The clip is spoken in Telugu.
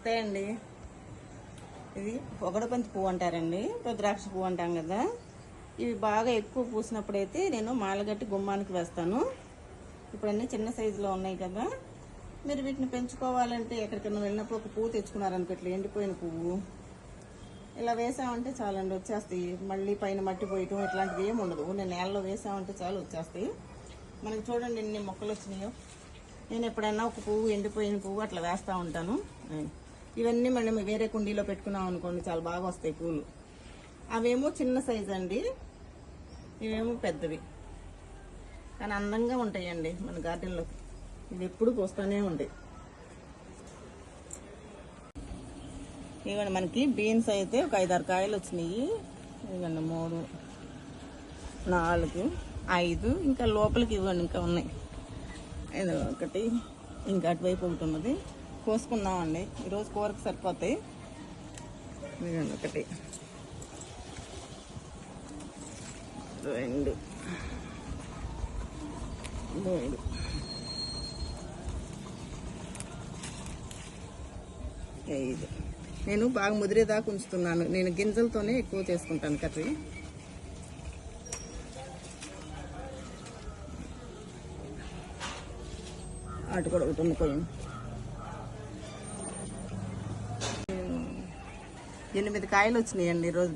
నమస్తే అండి. ఇది పొగడబంతి పువ్వు అంటారండి, రుద్రాక్ష పువ్వు అంటాం కదా. ఇవి బాగా ఎక్కువ పూసినప్పుడైతే నేను మాలగట్టి గుమ్మానికి వేస్తాను. ఇప్పుడు అన్నీ చిన్న సైజులో ఉన్నాయి కదా. మీరు వీటిని పెంచుకోవాలంటే ఎక్కడికైనా వెళ్ళినప్పుడు ఒక పువ్వు తెచ్చుకున్నారనుకో, ఇట్లా ఎండిపోయిన పువ్వు ఇలా వేసామంటే చాలండి, వచ్చేస్తాయి. మళ్ళీ పైన మట్టి పోయటం ఇట్లాంటివి ఏమి ఉండదు. నేను నేలలో వేసామంటే చాలు వచ్చేస్తాయి. మనకి చూడండి ఎన్ని మొక్కలు వచ్చినాయో. నేను ఎప్పుడైనా ఒక పువ్వు ఎండిపోయిన పువ్వు అట్లా వేస్తూ ఉంటాను. ఇవన్నీ మళ్ళీ వేరే కుండీలో పెట్టుకున్నాం అనుకోండి, చాలా బాగా వస్తాయి పూలు. అవేమో చిన్న సైజు అండి, ఇవేమో పెద్దవి, కానీ అందంగా ఉంటాయండి మన గార్డెన్లో. ఇవి ఎప్పుడు పోస్తూనే ఉంటాయి. ఇవ్వండి మనకి బీన్స్ అయితే ఒక 5-6 కాయలు వచ్చినాయి. ఇవ్వండి 3, 4, 5 ఇంకా లోపలికి ఇవ్వండి ఇంకా ఉన్నాయి. ఇది ఒకటి, ఇంకా అటువైపు ఒకటి ఉన్నది. కోసుకుందామండి, ఈరోజు కూరకు సరిపోతాయి. ఇవ్వండి 1, 2, 3, 5. నేను బాగా ముదిరేదాకా ఉంచుతున్నాను. నేను గింజలతోనే ఎక్కువ చేసుకుంటాను కర్రీ. అటు కూడా ఒకటి ఉండిపోయింది. 8 కాయలు వచ్చినాయండి ఈరోజు.